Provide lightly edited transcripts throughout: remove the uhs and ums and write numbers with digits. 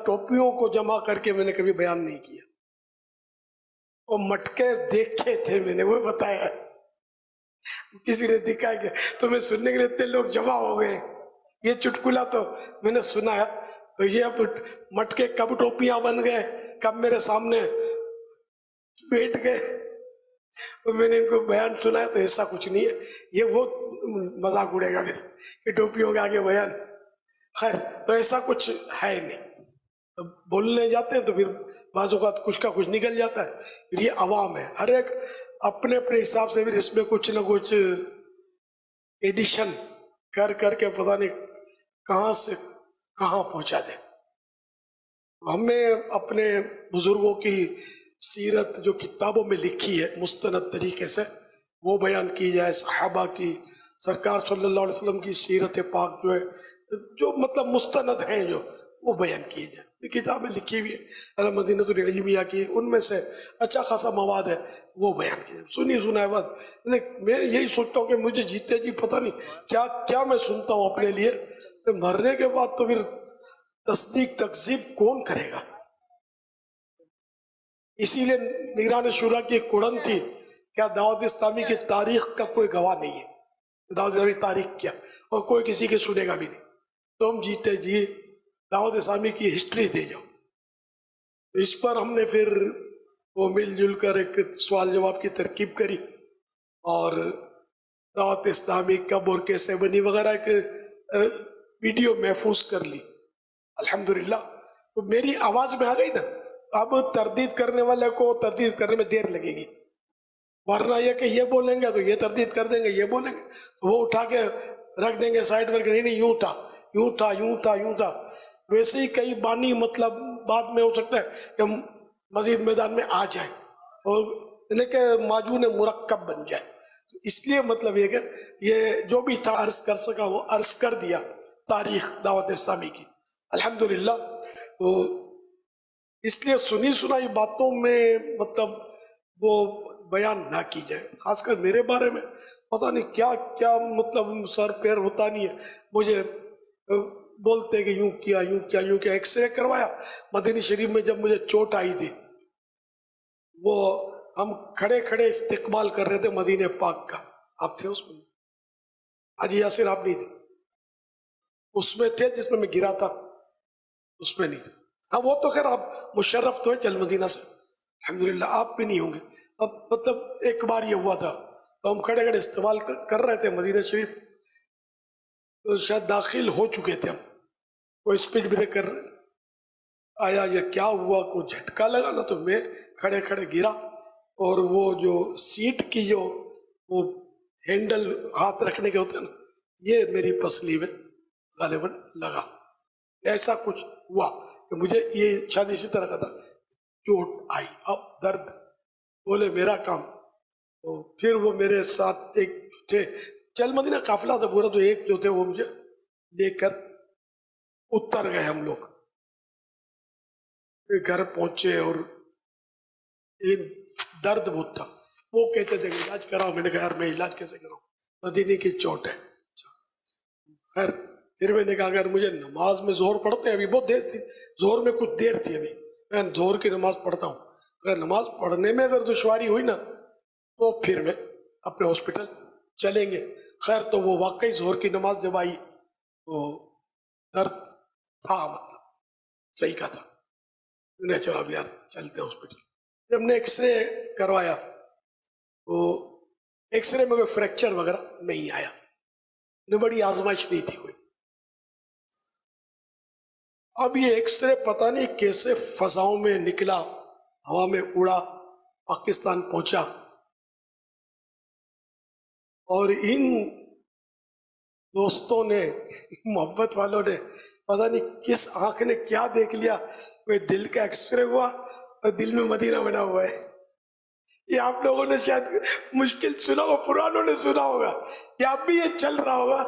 ٹوپیوں کو جمع کر کے میں نے کبھی بیان نہیں کیا. وہ مٹکے دیکھے تھے میں نے، وہ بتایا. کسی نے دکھایا کہ تمہیں سننے کے لیے اتنے لوگ جمع ہو گئے. یہ چٹکلا تو میں نے سنا ہے. تو یہ اب مٹکے کب ٹوپیاں بن گئے، کب میرے سامنے بیٹھ گئے، تو میں نے ان کو بیان سنا ہے. تو ایسا کچھ نہیں ہے. یہ وہ مذاق اڑے گا کہ ٹوپیوں کے آگے بیان. خیر، تو ایسا کچھ ہے نہیں. بولنے جاتے ہیں تو پھر بعض اوقات کچھ کا کچھ نکل جاتا ہے. پھر یہ عوام ہے، ہر ایک اپنے اپنے حساب سے پھر اس میں کچھ نہ کچھ ایڈیشن کر کر کے پتہ نہیں کہاں سے کہاں پہنچا دے. ہمیں اپنے بزرگوں کی سیرت جو کتابوں میں لکھی ہے مستند طریقے سے وہ بیان کی جائے. صحابہ کی، سرکار صلی اللہ علیہ وسلم کی سیرت پاک جو ہے، جو مطلب مستند ہیں جو، وہ بیان کیے جائے. یہ کتابیں لکھی ہوئی ہیں المدینۃ العلمیہ کی، ان میں سے اچھا خاصا مواد ہے، وہ بیان کیا. سنی سنا ہے بات. میں یہی سوچتا ہوں کہ مجھے جیتے جی پتہ نہیں کیا کیا میں سنتا ہوں اپنے لیے. مرنے کے بعد تو پھر تصدیق تکذیب کون کرے گا؟ اسی لیے نگران شورا کی ایک کڑن تھی، کیا دعوت اسلامی کی تاریخ کا کوئی گواہ نہیں ہے. دعوت اسلامی تاریخ کیا، اور کوئی کسی کے سنے گا بھی نہیں. تو ہم جیتے جی دعوت اسلامی کی ہسٹری دے جاؤ. اس پر ہم نے پھر وہ مل جل کر ایک سوال جواب کی ترکیب کری، اور دعوت اسلامی کب اور کیسے بنی وغیرہ ایک ویڈیو محفوظ کر لی الحمدللہ. تو میری آواز میں آ گئی نا. اب تردید کرنے والے کو تردید کرنے میں دیر لگے گی، ورنہ یہ کہ یہ بولیں گے تو یہ تردید کر دیں گے، یہ بولیں گے تو وہ اٹھا کے رکھ دیں گے سائڈ پر، نہیں یوں تھا یوں تھا یوں تھا یوں تھا. ویسے ہی کئی بانی مطلب بعد میں ہو سکتا ہے کہ مزید میدان میں آ جائیں اور لیکن معجون مرکب بن جائے. تو اس لیے مطلب یہ کہ یہ جو بھی تھا عرض کر سکا وہ عرض کر دیا تاریخ دعوت اسلامی کی الحمدللہ. تو اس لیے سنی سنائی باتوں میں مطلب وہ بیان نہ کی جائے. خاص کر میرے بارے میں پتہ نہیں کیا کیا مطلب سر پیر ہوتا نہیں ہے. مجھے بولتے کہ یوں کیا یوں کیا یوں کیا. ایکس رے کروایا مدینہ شریف میں جب مجھے چوٹ آئی تھی، وہ ہم کھڑے کھڑے استقبال کر رہے تھے مدینہ پاک کا. آپ تھے اس میں؟ حاجی یاسر آپ نہیں تھے اس میں، تھے جس میں میں گرا تھا اس میں نہیں تھے. ہاں وہ تو خیر آپ مشرف تو ہیں چل مدینہ سے الحمدللہ، آپ بھی نہیں ہوں گے. اب مطلب ایک بار یہ ہوا تھا تو ہم کھڑے کھڑے استقبال کر رہے تھے مدینہ شریف. تو شاید داخل ہو چکے تھے ہم، کوئی اسپیڈ بریکر آیا یا کیا ہوا، کوئی جھٹکا لگا نا تو میں کھڑے کھڑے گرا، اور وہ جو سیٹ کی جو وہ ہینڈل ہاتھ رکھنے کے ہوتے ہیں نا، یہ میری پسلی میں غالباً لگا. ایسا کچھ ہوا کہ مجھے یہ شاید اسی طرح کا تھا، چوٹ آئی. اب درد بولے میرا کام. تو پھر وہ میرے ساتھ ایک تھے، چل مدینہ قافلہ تھا پورا، تو ایک جو تھے وہ مجھے لے کر اتر گئے. ہم لوگ گھر پہنچے اور درد بہت تھا. وہ کہتے تھے کہ علاج کراؤ. میں نے کہا یار میں علاج کیسے کراؤں، مدینے کی چوٹ ہے. خیر پھر میں نے کہا اگر مجھے نماز میں زہر پڑھتے ہیں، ابھی بہت دیر تھی، زہر میں کچھ دیر تھی، ابھی میں زہر کی نماز پڑھتا ہوں، اگر نماز پڑھنے میں اگر دشواری ہوئی نا تو پھر میں اپنے ہاسپٹل چلیں گے. خیر تو وہ واقعی زہر کی نماز جب آئی تو درد تھا، مطلب صحیح کا تھا. میں نے چلو اب یار چلتے ہاسپٹل. جب نے ایکس رے کروایا تو ایکس رے میں کوئی فریکچر وغیرہ نہیں آیا، بڑی آزمائش نہیں تھی کوئی. اب یہ ایکس رے پتہ نہیں کیسے فضاؤں میں نکلا، ہوا میں اڑا، پاکستان پہنچا، اور ان دوستوں نے، محبت والوں نے، پتہ نہیں کس آنکھ نے کیا دیکھ لیا، کوئی دل کا ایکس رے ہوا اور دل میں مدینہ بنا ہوا ہے. یہ آپ لوگوں نے شاید مشکل سنا ہو، پرانوں نے سنا ہوگا، یا اب بھی یہ چل رہا ہوگا.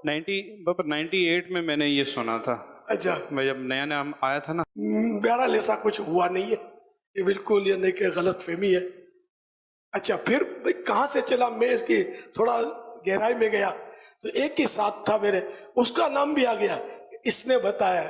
98 میں نے یہ سنا تھا. اچھا، میں جب نیا نیا آیا تھا نا. بہرحال ایسا کچھ ہوا نہیں ہے، یہ بالکل یہ نہیں کہ غلط فہمی ہے. اچھا پھر کہاں سے چلا، میں اس کی تھوڑا گہرائی میں گیا تو ایک ہی ساتھ تھا میرے، اس کا نام بھی آ گیا، اس نے بتایا.